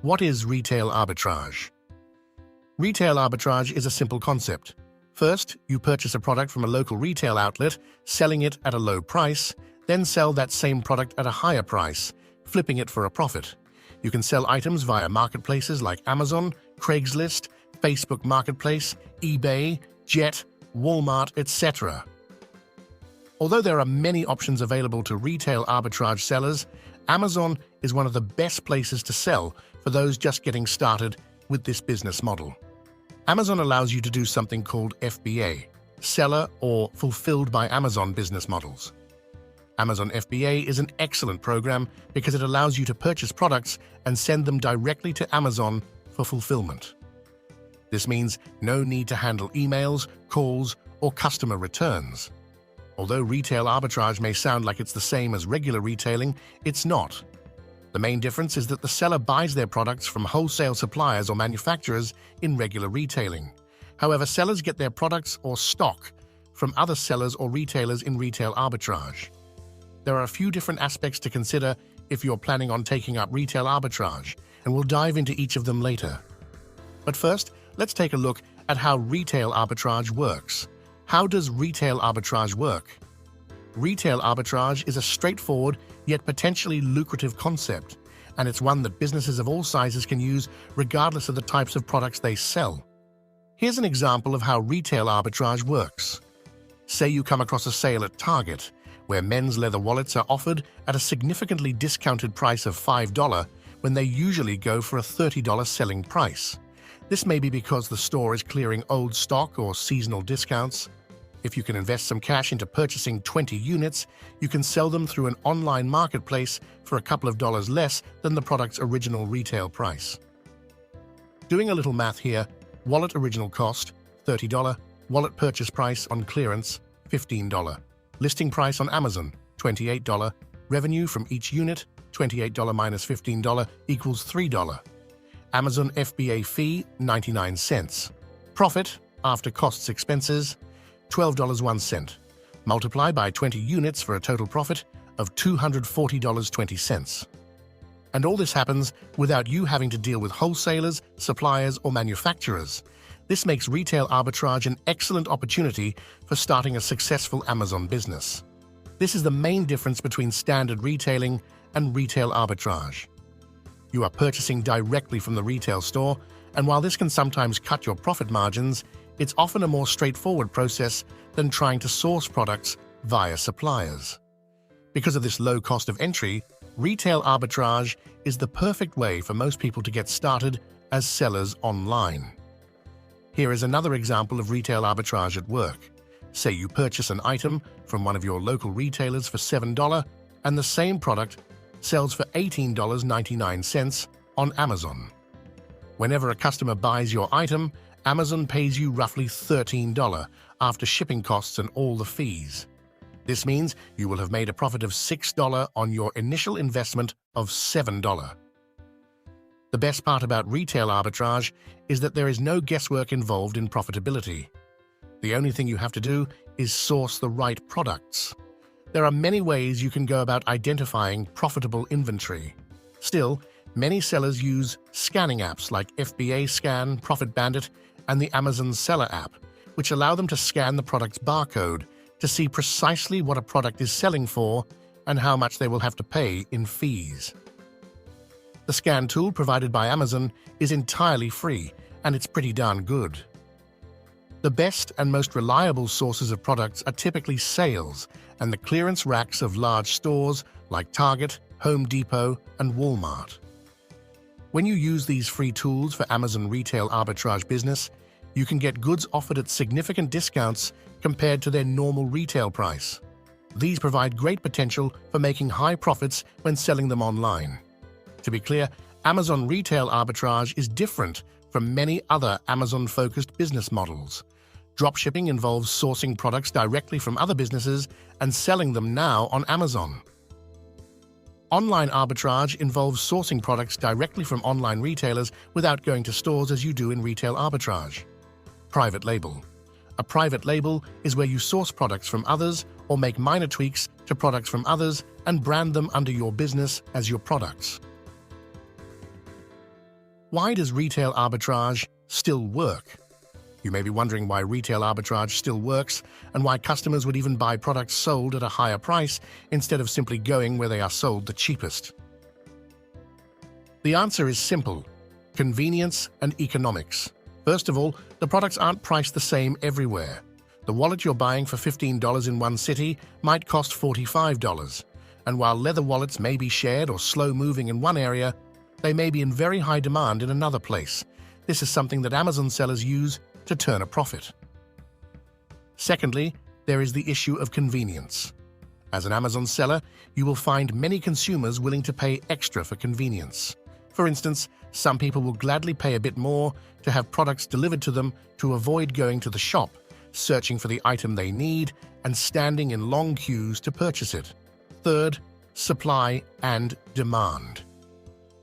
What is retail arbitrage? Retail arbitrage is a simple concept. First, you purchase a product from a local retail outlet, selling it at a low price, then sell that same product at a higher price, flipping it for a profit. You can sell items via marketplaces like Amazon, Craigslist, Facebook Marketplace, eBay, Jet, Walmart, etc. Although there are many options available to retail arbitrage sellers, Amazon is one of the best places to sell for those just getting started with this business model. Amazon allows you to do something called FBA, Seller or Fulfilled by Amazon business models. Amazon FBA is an excellent program because it allows you to purchase products and send them directly to Amazon for fulfillment. This means no need to handle emails, calls, or customer returns. Although retail arbitrage may sound like it's the same as regular retailing, it's not. The main difference is that the seller buys their products from wholesale suppliers or manufacturers in regular retailing. However, sellers get their products or stock from other sellers or retailers in retail arbitrage. There are a few different aspects to consider if you're planning on taking up retail arbitrage, and we'll dive into each of them later. But first, let's take a look at how retail arbitrage works. How does retail arbitrage work? Retail arbitrage is a straightforward yet potentially lucrative concept, and it's one that businesses of all sizes can use regardless of the types of products they sell. Here's an example of how retail arbitrage works. Say you come across a sale at Target, where men's leather wallets are offered at a significantly discounted price of $5 when they usually go for a $30 selling price. This may be because the store is clearing old stock or seasonal discounts. If you can invest some cash into purchasing 20 units, you can sell them through an online marketplace for a couple of dollars less than the product's original retail price. Doing a little math here, wallet original cost, $30, wallet purchase price on clearance, $15. Listing price on Amazon, $28. Revenue from each unit, $28 minus $15 equals $3. Amazon FBA fee, 99 cents. Profit, after costs expenses, $12.01. Multiply by 20 units for a total profit of $240.20. And all this happens without you having to deal with wholesalers, suppliers, or manufacturers. This makes retail arbitrage an excellent opportunity for starting a successful Amazon business. This is the main difference between standard retailing and retail arbitrage. You are purchasing directly from the retail store, and while this can sometimes cut your profit margins, it's often a more straightforward process than trying to source products via suppliers. Because of this low cost of entry, retail arbitrage is the perfect way for most people to get started as sellers online. Here is another example of retail arbitrage at work. Say you purchase an item from one of your local retailers for $7 and the same product sells for $18.99 on Amazon. Whenever a customer buys your item, Amazon pays you roughly $13 after shipping costs and all the fees. This means you will have made a profit of $6 on your initial investment of $7. The best part about retail arbitrage is that there is no guesswork involved in profitability. The only thing you have to do is source the right products. There are many ways you can go about identifying profitable inventory. Still, many sellers use scanning apps like FBA Scan, Profit Bandit, and the Amazon Seller app, which allow them to scan the product's barcode to see precisely what a product is selling for and how much they will have to pay in fees. The scan tool provided by Amazon is entirely free, and it's pretty darn good. The best and most reliable sources of products are typically sales and the clearance racks of large stores like Target, Home Depot, and Walmart. When you use these free tools for Amazon retail arbitrage business, you can get goods offered at significant discounts compared to their normal retail price. These provide great potential for making high profits when selling them online. To be clear, Amazon retail arbitrage is different from many other Amazon-focused business models. Dropshipping involves sourcing products directly from other businesses and selling them now on Amazon. Online arbitrage involves sourcing products directly from online retailers without going to stores as you do in retail arbitrage. Private label. A private label is where you source products from others or make minor tweaks to products from others and brand them under your business as your products. Why does retail arbitrage still work? You may be wondering why retail arbitrage still works and why customers would even buy products sold at a higher price instead of simply going where they are sold the cheapest. The answer is simple: convenience and economics. First of all, the products aren't priced the same everywhere. The wallet you're buying for $15 in one city might cost $45, and while leather wallets may be shared or slow-moving in one area, they may be in very high demand in another place. This is something that Amazon sellers use to turn a profit. Secondly, there is the issue of convenience. As an Amazon seller, you will find many consumers willing to pay extra for convenience. For instance, some people will gladly pay a bit more to have products delivered to them to avoid going to the shop, searching for the item they need, and standing in long queues to purchase it. Third, supply and demand.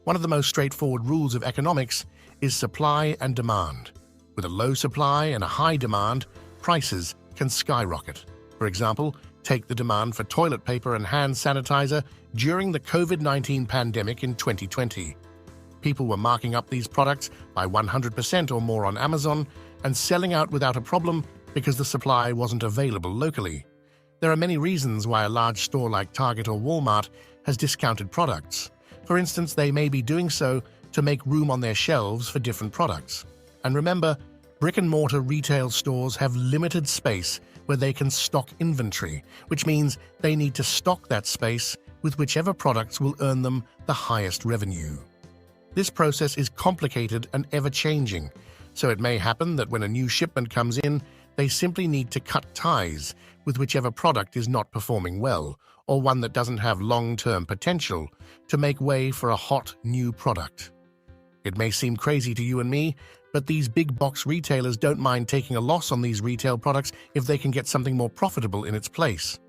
One of the most straightforward rules of economics is supply and demand. With a low supply and a high demand, prices can skyrocket. For example, take the demand for toilet paper and hand sanitizer during the COVID-19 pandemic in 2020. People were marking up these products by 100% or more on Amazon and selling out without a problem because the supply wasn't available locally. There are many reasons why a large store like Target or Walmart has discounted products. For instance, they may be doing so to make room on their shelves for different products. And remember, brick-and-mortar retail stores have limited space where they can stock inventory, which means they need to stock that space with whichever products will earn them the highest revenue. This process is complicated and ever-changing, so it may happen that when a new shipment comes in, they simply need to cut ties with whichever product is not performing well, or one that doesn't have long-term potential, to make way for a hot new product. It may seem crazy to you and me, but these big box retailers don't mind taking a loss on these retail products if they can get something more profitable in its place.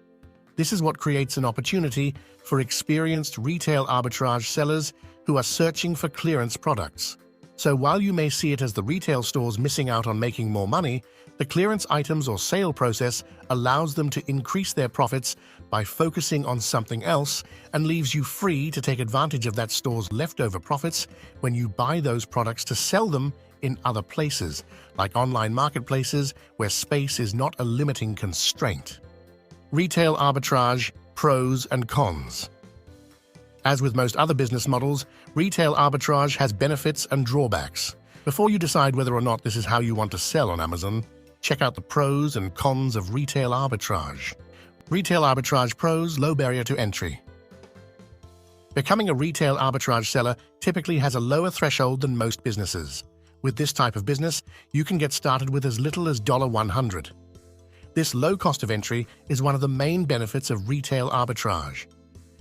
This is what creates an opportunity for experienced retail arbitrage sellers who are searching for clearance products. So while you may see it as the retail stores missing out on making more money, the clearance items or sale process allows them to increase their profits by focusing on something else and leaves you free to take advantage of that store's leftover profits when you buy those products to sell them in other places, like online marketplaces where space is not a limiting constraint. Retail arbitrage, pros and cons. As with most other business models, retail arbitrage has benefits and drawbacks. Before you decide whether or not this is how you want to sell on Amazon, check out the pros and cons of retail arbitrage. Retail arbitrage pros: low barrier to entry. Becoming a retail arbitrage seller typically has a lower threshold than most businesses. With this type of business, you can get started with as little as $100. This low cost of entry is one of the main benefits of retail arbitrage.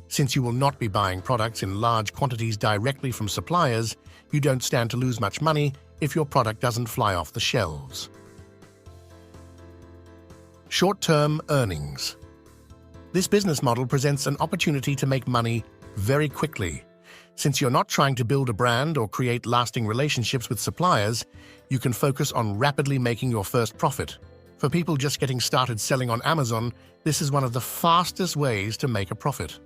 Since you will not be buying products in large quantities directly from suppliers, you don't stand to lose much money if your product doesn't fly off the shelves. Short-term earnings. This business model presents an opportunity to make money very quickly. Since you're not trying to build a brand or create lasting relationships with suppliers, you can focus on rapidly making your first profit. For people just getting started selling on Amazon, this is one of the fastest ways to make a profit.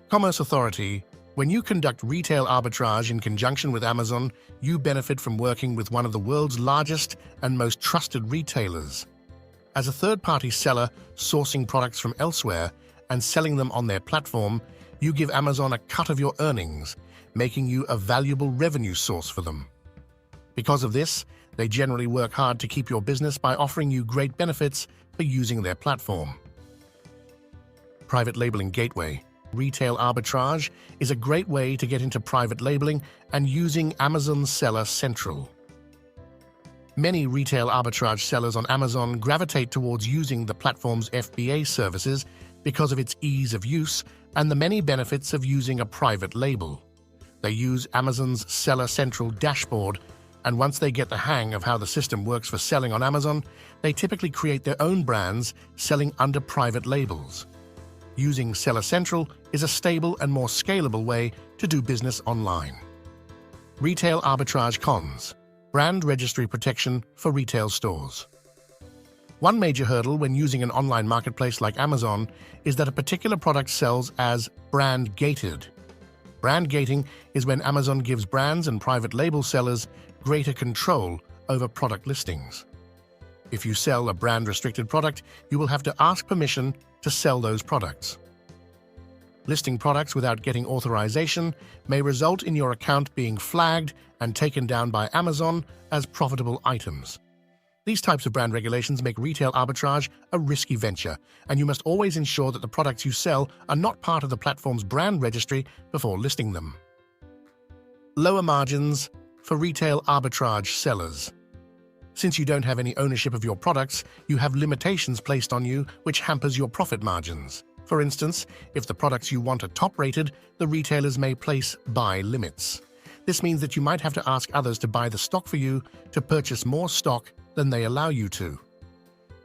Commerce Authority. When you conduct retail arbitrage in conjunction with Amazon, you benefit from working with one of the world's largest and most trusted retailers. As a third-party seller sourcing products from elsewhere and selling them on their platform, you give Amazon a cut of your earnings, making you a valuable revenue source for them. Because of this, they generally work hard to keep your business by offering you great benefits for using their platform. Private labeling gateway. Retail arbitrage is a great way to get into private labeling and using Amazon Seller Central. Many retail arbitrage sellers on Amazon gravitate towards using the platform's FBA services because of its ease of use and the many benefits of using a private label. They use Amazon's Seller Central dashboard, and once they get the hang of how the system works for selling on Amazon, they typically create their own brands selling under private labels. Using Seller Central is a stable and more scalable way to do business online. Retail arbitrage cons. Brand registry protection for retail stores. One major hurdle when using an online marketplace like Amazon is that a particular product sells as brand gated. Brand gating is when Amazon gives brands and private label sellers greater control over product listings. If you sell a brand-restricted product, you will have to ask permission to sell those products. Listing products without getting authorization may result in your account being flagged and taken down by Amazon as profitable items. These types of brand regulations make retail arbitrage a risky venture, and you must always ensure that the products you sell are not part of the platform's brand registry before listing them. Lower margins for retail arbitrage sellers. Since you don't have any ownership of your products, you have limitations placed on you which hampers your profit margins. For instance, if the products you want are top-rated, the retailers may place buy limits. This means that you might have to ask others to buy the stock for you to purchase more stock than they allow you to.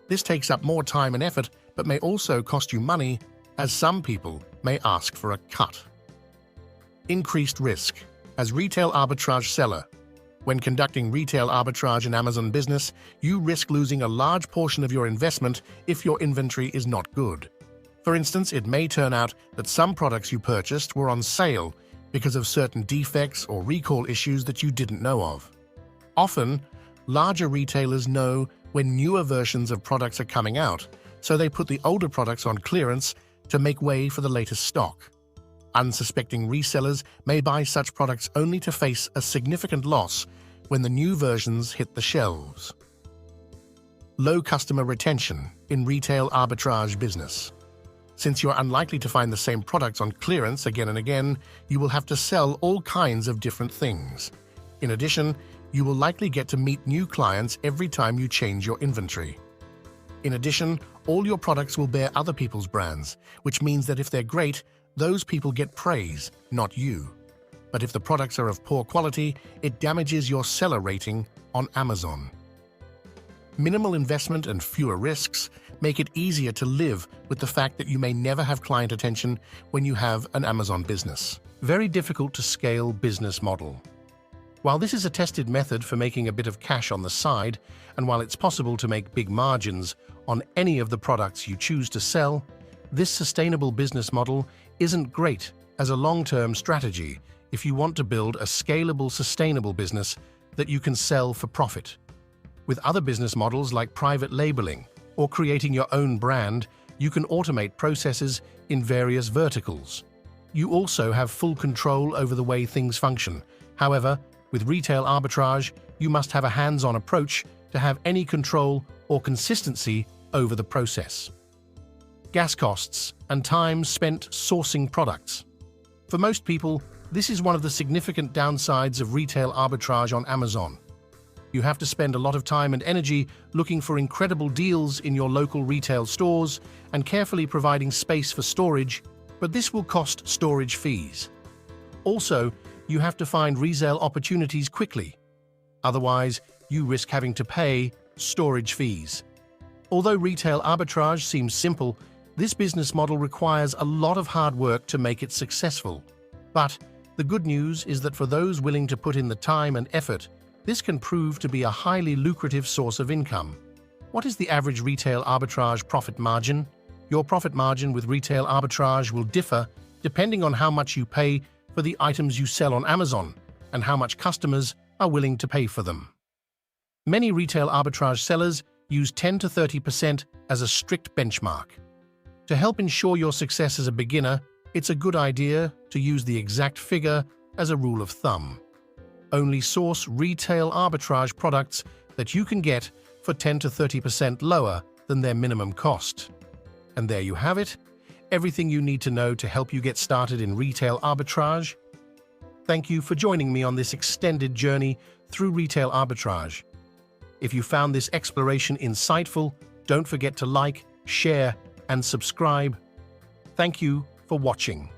This takes up more time and effort, but may also cost you money, as some people may ask for a cut. Increased risk. As retail arbitrage seller, when conducting retail arbitrage in Amazon business, you risk losing a large portion of your investment if your inventory is not good. For instance, it may turn out that some products you purchased were on sale because of certain defects or recall issues that you didn't know of. Often, larger retailers know when newer versions of products are coming out, so they put the older products on clearance to make way for the latest stock. Unsuspecting resellers may buy such products only to face a significant loss when the new versions hit the shelves. Low customer retention in retail arbitrage business. Since you're unlikely to find the same products on clearance again and again, you will have to sell all kinds of different things. In addition, you will likely get to meet new clients every time you change your inventory. In addition, all your products will bear other people's brands, which means that if they're great, those people get praise, not you. But if the products are of poor quality, it damages your seller rating on Amazon. Minimal investment and fewer risks make it easier to live with the fact that you may never have client attention when you have an Amazon business. Very difficult to scale business model. While this is a tested method for making a bit of cash on the side, and while it's possible to make big margins on any of the products you choose to sell, this sustainable business model isn't great as a long-term strategy if you want to build a scalable, sustainable business that you can sell for profit. With other business models like private labeling or creating your own brand, you can automate processes in various verticals. You also have full control over the way things function. However, with retail arbitrage, you must have a hands-on approach to have any control or consistency over the process. Gas costs and time spent sourcing products. For most people, this is one of the significant downsides of retail arbitrage on Amazon. You have to spend a lot of time and energy looking for incredible deals in your local retail stores and carefully providing space for storage, but this will cost storage fees. Also, you have to find resale opportunities quickly. Otherwise, you risk having to pay storage fees. Although retail arbitrage seems simple, this business model requires a lot of hard work to make it successful. But the good news is that for those willing to put in the time and effort, this can prove to be a highly lucrative source of income. What is the average retail arbitrage profit margin? Your profit margin with retail arbitrage will differ depending on how much you pay for the items you sell on Amazon and how much customers are willing to pay for them. Many retail arbitrage sellers use 10 to 30% as a strict benchmark. To help ensure your success as a beginner, it's a good idea to use the exact figure as a rule of thumb. Only source retail arbitrage products that you can get for 10 to 30% lower than their minimum cost. And there you have it, everything you need to know to help you get started in retail arbitrage. Thank you for joining me on this extended journey through retail arbitrage. If you found this exploration insightful, don't forget to like, share, and subscribe. Thank you for watching.